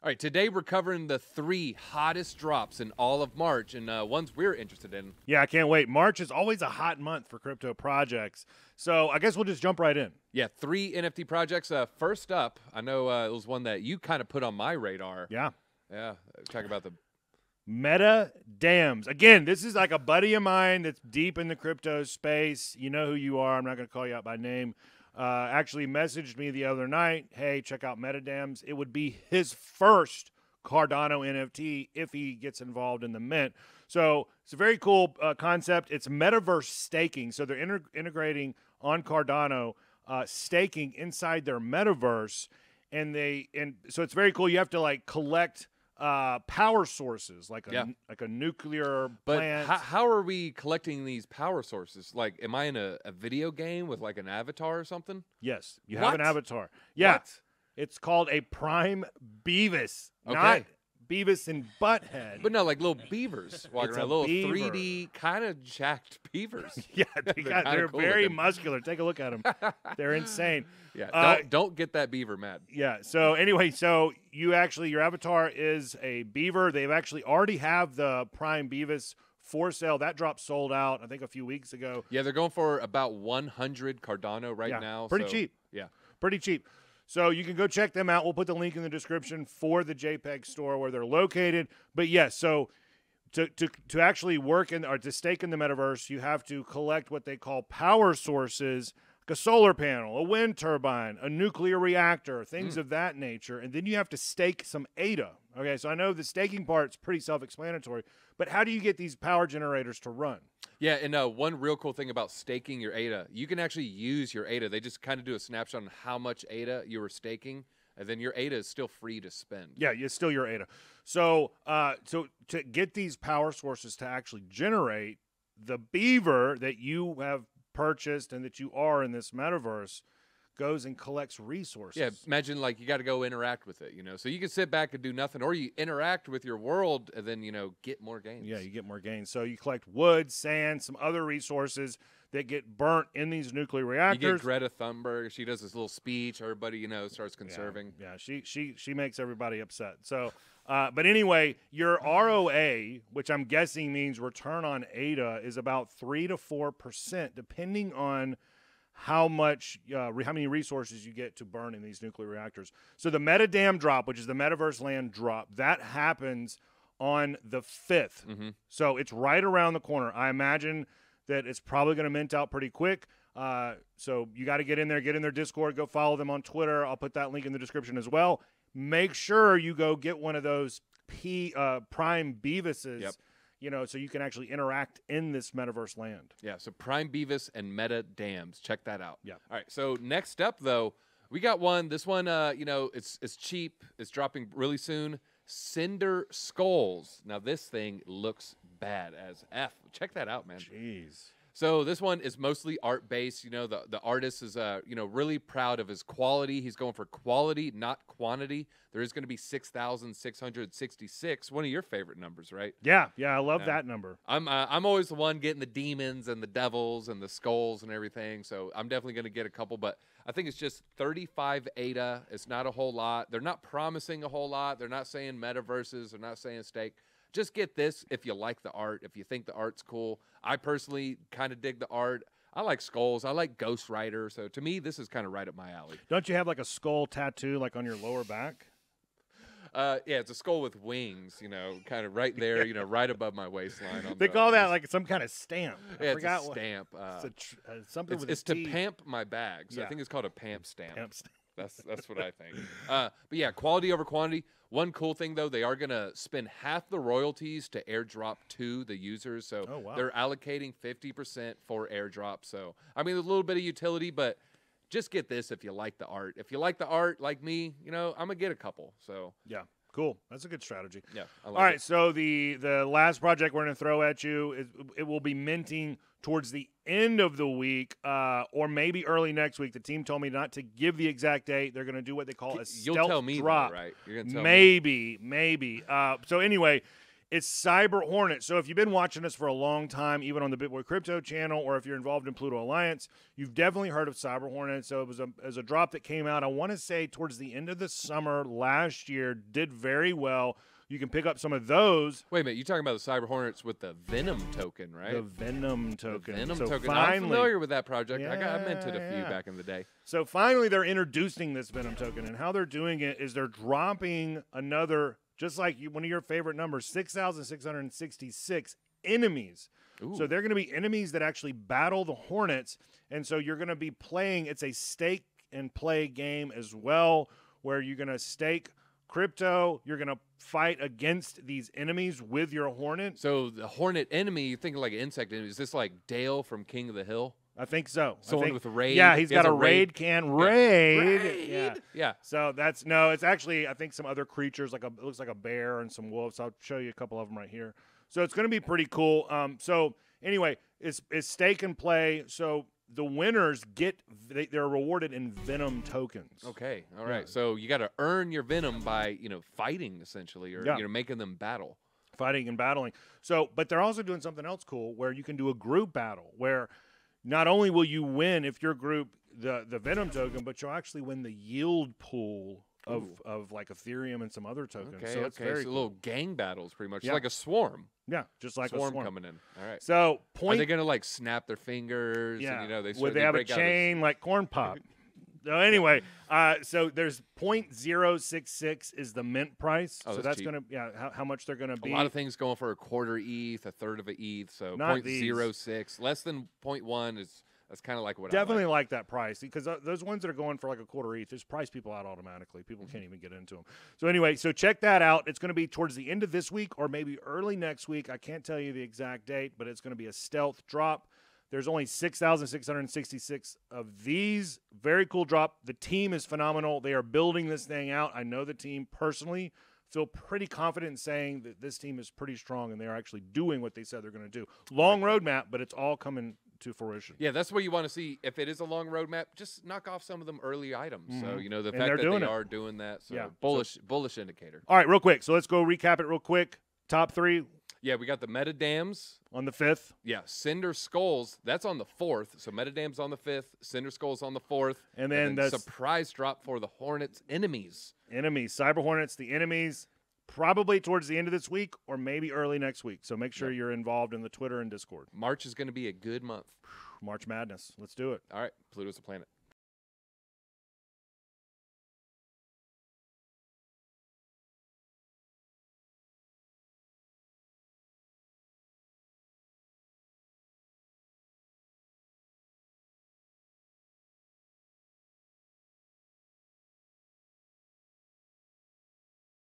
All right, today we're covering the 3 hottest drops in all of March, and ones we're interested in. Yeah, I can't wait. March is always a hot month for crypto projects, so I guess we'll just jump right in. Yeah, 3 NFT projects. First up, I know it was one that you kind of put on my radar. Yeah. Yeah, talk about the MetaDams. Again, this is like a buddy of mine that's deep in the crypto space. You know who you are. I'm not going to call you out by name. Actually messaged me the other night, hey, check out MetaDams. It would be his first Cardano NFT if he gets involved in the mint. So it's a very cool concept. It's metaverse staking. So they're integrating on Cardano staking inside their metaverse. And so it's very cool. You have to like collect power sources, like a nuclear plant. But how are we collecting these power sources? Like, am I in a video game with like an avatar or something? Yes, you have an avatar. Yeah, it's called a Prime Beavis, not Beavis and Butthead. But no, like little beavers walking around, little beaver. 3D kind of jacked beavers. Yeah, they're cool very looking. muscular. Take a look at them. They're insane. Yeah, don't get that beaver mad. Yeah. So anyway, your avatar is a beaver. They've actually already have the Prime Beavis for sale. That drop sold out, I think, a few weeks ago. Yeah, they're going for about 100 Cardano right now. Pretty cheap. Yeah, pretty cheap. So you can go check them out. We'll put the link in the description for the JPEG store where they're located. But yes, so to actually work in or to stake in the metaverse, you have to collect what they call power sources, like a solar panel, a wind turbine, a nuclear reactor, things of that nature. And then you have to stake some ADA. Okay, so I know the staking part's pretty self-explanatory, but how do you get these power generators to run? Yeah, and one real cool thing about staking your ADA, you can actually use your ADA. They just kind of do a snapshot on how much ADA you were staking, and then your ADA is still free to spend. Yeah, it's still your ADA. So, to get these power sources to actually generate, the beaver that you have purchased and that you are in this metaverse goes and collects resources. Yeah, imagine like you got to go interact with it, so you can sit back and do nothing, or you interact with your world and then, get more gains. Yeah, you get more gains. So you collect wood, sand, some other resources that get burnt in these nuclear reactors. You get Greta Thunberg. She does this little speech. Everybody, starts conserving. Yeah, she makes everybody upset. So, but anyway, your ROA, which I'm guessing means return on ADA, is about 3 to 4%, depending on how many resources you get to burn in these nuclear reactors. So the MetaDam drop, which is the Metaverse Land drop, that happens on the 5th. Mm-hmm. So it's right around the corner. I imagine that it's probably going to mint out pretty quick. So you got to get in their Discord, go follow them on Twitter. I'll put that link in the description as well. Make sure you go get one of those Prime Beavises. Yep. So you can actually interact in this metaverse land. Yeah, so Prime Beavis and MetaDams. Check that out. Yeah. All right, so next up, though, we got one. This one, it's cheap. It's dropping really soon. Sinder Skullz. Now, this thing looks bad as F. Check that out, man. Jeez. So this one is mostly art-based. The artist is, really proud of his quality. He's going for quality, not quantity. There is going to be 6,666. One of your favorite numbers, right? Yeah, I love that number. I'm always the one getting the demons and the devils and the skulls and everything. So I'm definitely going to get a couple, but I think it's just 35 ADA. It's not a whole lot. They're not promising a whole lot. They're not saying metaverses. They're not saying stake. Just get this if you like the art, if you think the art's cool. I personally kind of dig the art. I like skulls. I like Ghost Rider. So to me, this is kind of right up my alley. Don't you have like a skull tattoo like on your lower back? Yeah, it's a skull with wings, kind of right there, right above my waistline. They call that like some kind of stamp. Yeah, it's a stamp. Something with it's to pamp my bag. So I think it's called a pamp stamp. That's what I think. But yeah, quality over quantity. One cool thing, though, they are going to spend half the royalties to airdrop to the users. So they're allocating 50% for airdrop. So, I mean, there's a little bit of utility, but just get this if you like the art. If you like the art, like me, I'm going to get a couple. So yeah, cool. That's a good strategy. Yeah. All right, so the last project we're going to throw at you, it will be minting towards the end of the week or maybe early next week. The team told me not to give the exact date. They're going to do what they call a stealth You'll tell me drop. That, right? You're going to tell me. Maybe. So anyway, It's Cyber Hornet. So if you've been watching us for a long time, even on the BitBoy Crypto channel, or if you're involved in Pluto Alliance, you've definitely heard of Cyber Hornet. So it was a drop that came out, I want to say, towards the end of the summer last year. Did very well. You can pick up some of those. Wait a minute, you're talking about the Cyber Hornets with the Venom token, right? The Venom token. The Venom so token. Finally, I'm familiar with that project. Yeah, I minted a few back in the day. So finally, they're introducing this Venom token, and how they're doing it is they're dropping another, just like one of your favorite numbers, 6,666 enemies. Ooh. So they're going to be enemies that actually battle the Hornets, and so you're going to be playing. It's a stake and play game as well, where you're going to stake crypto. You're going to fight against these enemies with your Hornet. So the Hornet enemy, you think like an insect enemy. Is this like Dale from King of the Hill? I think so. Someone with a raid? Yeah, He he's has got a a raid raid? can. Raid. Yeah. Yeah. So that's no. It's actually I think some other creatures like it looks like a bear and some wolves. I'll show you a couple of them right here. So it's going to be pretty cool. So anyway, it's stake and play. So the winners they're rewarded in Venom tokens. Okay. All right. Yeah. So you got to earn your Venom by fighting essentially, or making them battle. Fighting and battling. So, but they're also doing something else cool where you can do a group battle where not only will you win if your group the Venom token, but you'll actually win the yield pool of like Ethereum and some other tokens. Okay. So it's very cool. Little gang battles, pretty much. Yeah. It's like a swarm. Yeah, just like a swarm coming in. All right. So Are they gonna like snap their fingers? Yeah. And, Would they have a chain like corn pop? So anyway, so there's 0.066 is the mint price. Oh, so that's gonna how much they're gonna be. A lot of things going for a quarter ETH, a third of an ETH. So Not 0.06, less than 0.1 is. That's kind of like what definitely I like that price because those ones that are going for like a quarter ETH, just price people out automatically. People can't even get into them. So anyway, so check that out. It's going to be towards the end of this week or maybe early next week. I can't tell you the exact date, but it's going to be a stealth drop. There's only 6,666 of these. Very cool drop. The team is phenomenal. They are building this thing out. I know the team personally. Feel pretty confident in saying that this team is pretty strong and they are actually doing what they said they're going to do. Long roadmap, but it's all coming to fruition. Yeah, that's what you want to see. If it is a long roadmap, just knock off some of them early items. So, the And fact that they it. are doing that. So, Yeah. bullish indicator. All right, real quick. So let's go recap it real quick. Top three Yeah, we got the MetaDams. on the 5th. Yeah, Sinder Skullz. That's on the 4th. So MetaDams on the 5th. Cinder Skullz on the 4th. And then that's surprise drop for the Hornets enemies. Enemies. Cyber Hornets, the enemies. Probably towards the end of this week or maybe early next week. So make sure you're involved in the Twitter and Discord. March is going to be a good month. March Madness. Let's do it. All right, Pluto's a planet.